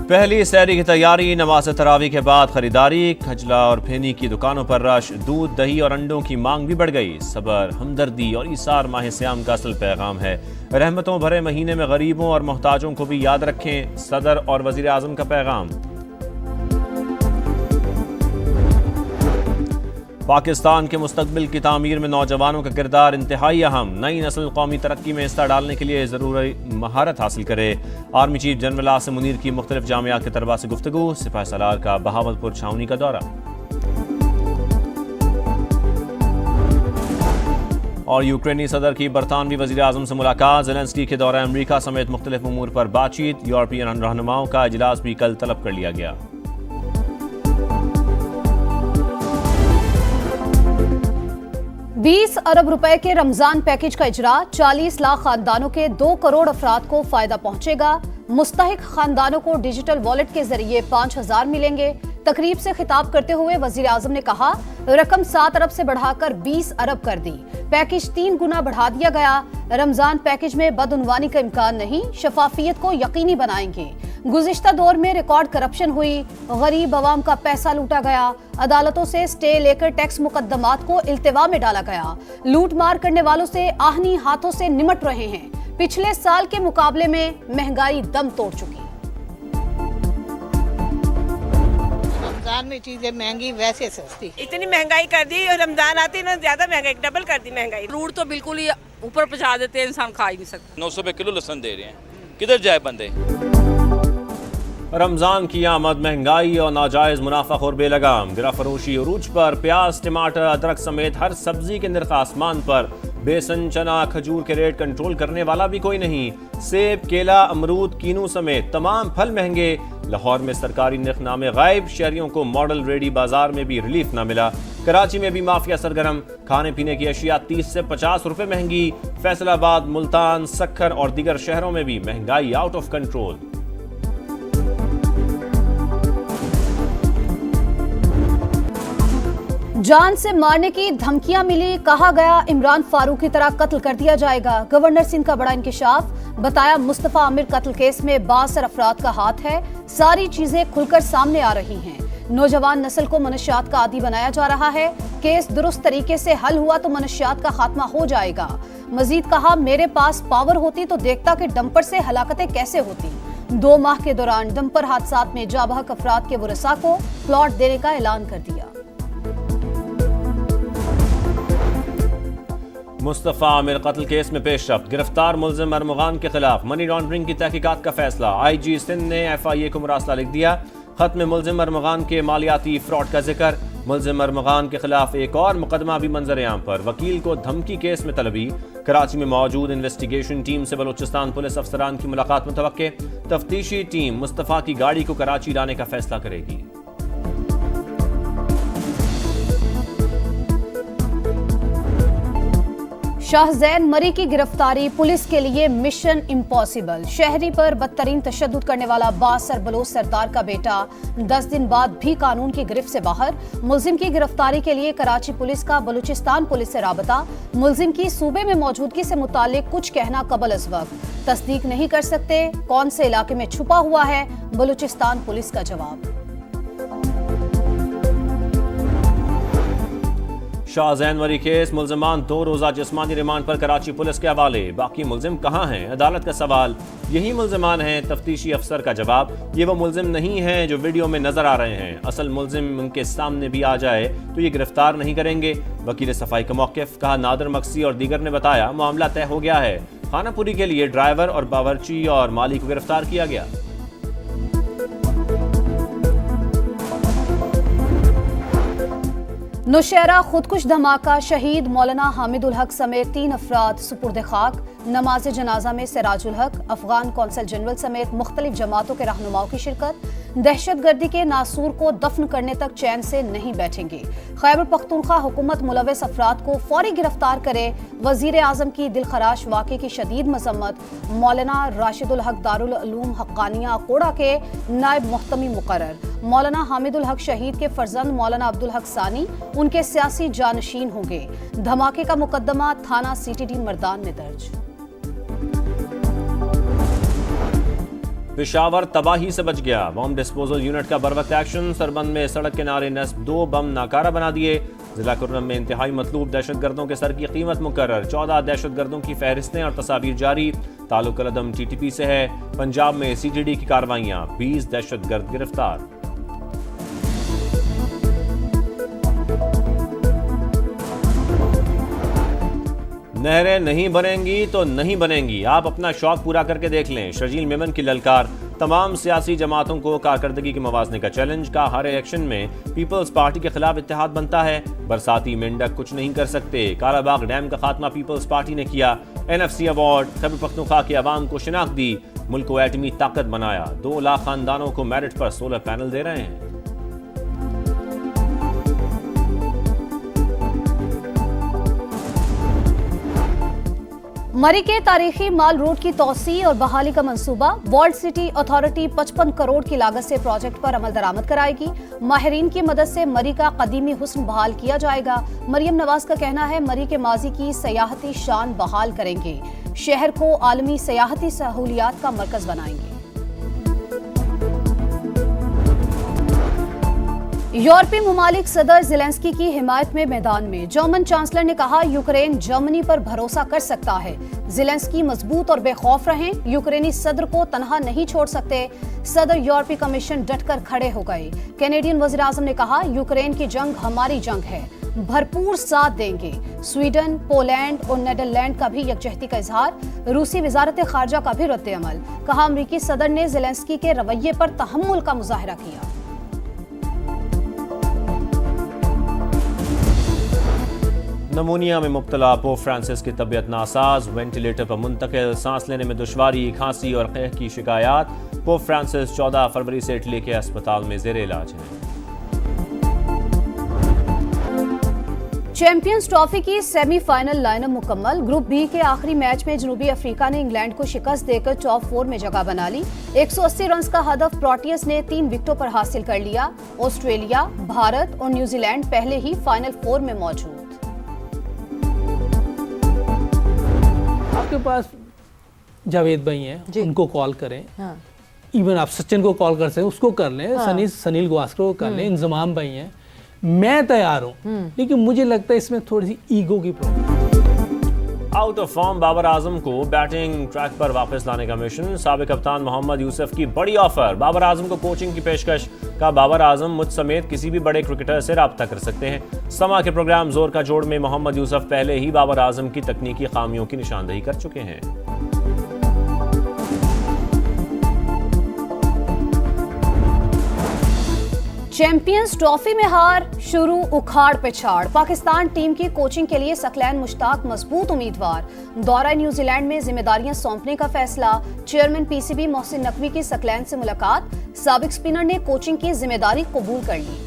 पहली सहरी की तैयारी, नमाज तरावी के बाद खरीदारी, खजला और फेनी की दुकानों पर रश, दूध, दही और अंडों की मांग भी बढ़ गई। सबर, हमदर्दी और ईसार माह सियाम का असल पैगाम है। रहमतों भरे महीने में गरीबों और मोहताजों को भी याद रखें, सदर और वजीर आजम का पैगाम। पाकिस्तान के मुस्तकबिल की तामीर में नौजवानों का किरदार इंतहाई अहम। नई नस्ल कौमी तरक्की में हिस्सा डालने के लिए ज़रूरी महारत हासिल करे। Army chief general Asim Munir की मुख्तलिफ जामियात के तलबा से गुफ्तगू। सिपाही सालार का बहावलपुर छावनी का दौरा। और यूक्रेनी सदर की बरतानवी वज़ीर आज़म से मुलाकात। ज़ेलेंस्की के दौरे अमरीका समेत मुख्तलिफ उमूर पर बातचीत। यूरोपियन रहनुमाओं का इजलास भी कल तलब कर लिया गया। 20 अरब रुपए के रमजान पैकेज का इजरा। 40 लाख खानदानों के 2 करोड़ अफराद को फायदा पहुंचेगा। मुस्तहिक खानदानों को डिजिटल वॉलेट के जरिए 5,000 मिलेंगे। तकरीब से खिताब करते हुए वजीर आजम ने कहा, रकम 7 अरब से बढ़ाकर 20 अरब कर दी। पैकेज 3 गुना बढ़ा दिया गया। रमजान पैकेज में बदउनवानी का इम्कान नहीं, शफाफियत को यकीनी बनाएंगे। गुज़िश्ता दौर में रिकॉर्ड करप्शन हुई, गरीब अवाम का पैसा लूटा गया। अदालतों से स्टे लेकर टैक्स मुकद्दमात को इल्तिवा में डाला गया। लूट मार करने वालों से आहनी हाथों से निमट रहे हैं। पिछले साल के मुकाबले में महंगाई दम तोड़ चुकी। रमजान में चीजें महंगी, वैसे सस्ती। इतनी महंगाई कर दी, रमजान आती ना ज्यादा महंगाई, डबल कर दी महंगाई। फ्रूट तो बिल्कुल ही ऊपर पहुंचा देते हैं, इंसान खा ही नहीं सकता। 900 रुपए किलो लहसुन दे रहे हैं, किधर जाए बंदे। रमजान की आमद, महंगाई और नाजायज मुनाफाखोर बेलगाम। गिरा फरोशी उरूज पर। प्याज, टमाटर, अदरक समेत हर सब्जी के निर्ख आसमान पर। बेसन, चना, खजूर के रेट कंट्रोल करने वाला भी कोई नहीं। सेब, केला, अमरूद, कीनू समेत तमाम फल महंगे। लाहौर में सरकारी निर्खनामे गायब। शहरियों को मॉडल रेडी बाजार में भी रिलीफ न मिला। कराची में भी माफिया सरगर्म। खाने पीने की अशिया 30 से 50 रुपए महंगी। फैसलाबाद, मुल्तान, सक्खर और दीगर शहरों में भी महंगाई आउट ऑफ कंट्रोल। जान से मारने की धमकियां मिली। कहा गया इमरान फारूक की तरह कत्ल कर दिया जाएगा। गवर्नर सिंध का बड़ा इंकिशाफ। बताया मुस्तफा आमिर कत्ल केस में 62 अफराद का हाथ है। सारी चीजें खुलकर सामने आ रही हैं। नौजवान नस्ल को मनशियात का आदी बनाया जा रहा है। केस दुरुस्त तरीके से हल हुआ तो मनशियात का खात्मा हो जाएगा। मजीद कहा, मेरे पास पावर होती तो देखता कि डंपर से हलाकतें कैसे होती। 2 माह के दौरान डंपर हादसात में जाबहक अफराद के वरसा को प्लॉट देने का ऐलान कर दिया। मुस्तफा आमिर कत्ल केस में पेशरफ्त। गिरफ्तार मुल्जिम अरमगान के खिलाफ मनी लॉन्ड्रिंग की तहकीकात का फैसला। IG सिंध ने FIA को मुरासला लिख दिया। खत में मुल्जिम अरमगान के मालियाती फ्रॉड का जिक्र। मुल्जिम अरमगान के खिलाफ एक और मुकदमा भी मंजर-ए-आम पर। वकील को धमकी केस में तलबी। कराची में मौजूद इन्वेस्टिगेशन टीम से बलूचिस्तान पुलिस अफसरान की मुलाकात मुतवक्के। तफ्तीशी टीम मुस्तफा की गाड़ी को कराची लाने का फैसला करेगी। शाहजैन मरी की गिरफ्तारी पुलिस के लिए मिशन इम्पॉसिबल। शहरी पर बदतरीन तशद्दुद करने वाला बासर बलोच सरदार का बेटा 10 दिन बाद भी कानून की गिरफ्त से बाहर। मुल्जिम की गिरफ्तारी के लिए कराची पुलिस का बलूचिस्तान पुलिस से राबता। मुल्जिम की सूबे में मौजूदगी से मुतालिक कुछ कहना कबल अज वक्त तस्दीक नहीं कर सकते। कौन से इलाके में छुपा हुआ है, बलूचिस्तान पुलिस का जवाब। शाहजैन मरी केस, मुल्जिमान 2 रोजा जिस्मानी रिमांड पर कराची पुलिस के हवाले। बाकी मुल्जिम कहाँ हैं, अदालत का सवाल। यही मुल्जिमान हैं, तफ्तीशी अफसर का जवाब। ये वो मुल्जिम नहीं हैं जो वीडियो में नजर आ रहे हैं। असल मुल्जिम उनके सामने भी आ जाए तो ये गिरफ्तार नहीं करेंगे। वकील सफाई का मौक़िफ़। कहा, नादिर मक्सी और दीगर ने बताया मामला तय हो गया है। खानापुरी के लिए ड्राइवर और बावर्ची और माली को गिरफ्तार किया गया। नौशहरा खुदकुश धमाका। शहीद मौलाना हामिदुल हक समेत 3 अफराद सुपुर्द खाक। नमाज जनाजा में सिराजुल हक, अफगान कौंसल जनरल समेत मुख्तलिफ जमातों के रहनुमाओं की शिरकत। दहशतगर्दी के नासूर को दफन करने तक चैन से नहीं बैठेंगे। खैबर पख्तूनख्वा हुकूमत मुलविस अफराद को फौरी गिरफ्तार करे। वजीर आजम की दिलखराश वाक़े की शदीद मजम्मत। मौलाना राशिदुल हक दारुल उलूम हक्कानिया कोड़ा के नायब मुहतमी मुकर्रर। मौलाना हामिदुल हक शहीद के फर्जंद मौलाना अब्दुल हक सानी उनके सियासी जानशीन होंगे। धमाके का मुकदमा थाना CTD मर्दान में दर्ज। पेशावर तबाही से बच गया, बम डिस्पोजल यूनिट का बरवक्त एक्शन। सरबंद में सड़क किनारे नस्ब 2 बम नाकारा बना दिए। जिला कुर्रम में इंतहाई मतलूब दहशतगर्दों के सर की कीमत मुकर्रर। 14 दहशतगर्दों की फहरिस्तें और तस्वीर जारी। ताल्लुक कलदम TTP से है। पंजाब में CTD की कार्रवाइयां, 20 दहशतगर्द गिरफ्तार। नहरें नहीं बनेंगी तो नहीं बनेंगी, आप अपना शौक पूरा करके देख लें। शर्जील मेमन की ललकार। तमाम सियासी जमातों को कारकर्दगी के मवाजने का चैलेंज। का हर इलेक्शन में पीपल्स पार्टी के खिलाफ इत्तेहाद बनता है। बरसाती मेंढक कुछ नहीं कर सकते। कालाबाग डैम का खात्मा पीपल्स पार्टी ने किया। NFC award. खैबर पख्तूनख्वा के अवाम को शिनाख्त दी। मुल्क को एटमी ताकत बनाया। 2 लाख खानदानों को मेरिट पर सोलर पैनल दे रहे हैं। मरी के तारीखी माल रोड की तौसी और बहाली का मंसूबा। वर्ल्ड सिटी अथॉरिटी 55 करोड़ की लागत से प्रोजेक्ट पर अमल दरामद कराएगी। माहिरीन की मदद से मरी का कदीमी हुस्न बहाल किया जाएगा। मरियम नवाज का कहना है मरी के माजी की सयाहती शान बहाल करेंगे। शहर को आलमी सयाहती सहूलियात का मरकज बनाएंगे। यूरोपीय ममालिक सदर ज़ेलेंस्की की हिमायत में मैदान में। जर्मन चांसलर ने कहा यूक्रेन जर्मनी पर भरोसा कर सकता है। ज़ेलेंस्की मजबूत और बेखौफ रहें, यूक्रेनी सदर को तनहा नहीं छोड़ सकते। सदर यूरोपीय कमीशन डटकर खड़े हो गए। कैनेडियन वज़ीर आज़म ने कहा यूक्रेन की जंग हमारी जंग है, भरपूर साथ देंगे। स्वीडन, पोलैंड और नीदरलैंड का भी यकजहती का इजहार। रूसी वजारत खारजा का भी रद्द अमल। कहा अमरीकी सदर ने ज़ेलेंस्की के रवैये पर तहम्मुल का मुजाहरा किया। नमूनिया में मुब्तला पोप फ्रांसिस की तबीयत नासाज, वेंटिलेटर पर मुंतकिल। सांस लेने में दुश्वारी, खांसी और क़हक़ की शिकायत। पोप फ्रांसिस 14 फरवरी से इटली के अस्पताल में ज़ेर इलाज हैं। चैंपियंस ट्रॉफी की सेमीफाइनल लाइनअप मुकम्मल। ग्रुप बी के आखिरी मैच में जनूबी अफ्रीका ने इंग्लैंड को शिकस्त देकर टॉप 4 में जगह बना ली। 180 रन का हदफ प्रोटियस ने 3 विकेटों पर हासिल कर लिया। ऑस्ट्रेलिया, भारत और न्यूजीलैंड पहले ही फाइनल 4 में मौजूद। आपके पास जावेद भाई हैं, उनको कॉल करें। हाँ। इवन आप सचिन को कॉल कर सकते हैं, उसको कर लें। हाँ। सनील गावस्कर को कर लें। इंजमाम भाई हैं, मैं तैयार हूं। लेकिन मुझे लगता है इसमें थोड़ी सी ईगो की problem. Out of form Babar Azam को बैटिंग ट्रैक पर वापस लाने का मिशन। साबिक कप्तान मोहम्मद यूसुफ की बड़ी ऑफर। बाबर आजम को कोचिंग की पेशकश। का बाबर आजम मुझ समेत किसी भी बड़े क्रिकेटर से राब्ता कर सकते हैं। समा के प्रोग्राम जोर का जोड़ में मोहम्मद यूसुफ पहले ही बाबर आजम की तकनीकी खामियों की निशानदेही कर चुके हैं। चैंपियंस ट्रॉफी में हार, शुरू उखाड़ पिछाड़। पाकिस्तान टीम की कोचिंग के लिए सकलैन मुश्ताक मजबूत उम्मीदवार। दौरा न्यूजीलैंड में जिम्मेदारियां सौंपने का फैसला। चेयरमैन PCB मोहसिन नकवी की सकलैन से मुलाकात। साबिक स्पिनर ने कोचिंग की जिम्मेदारी कबूल कर ली।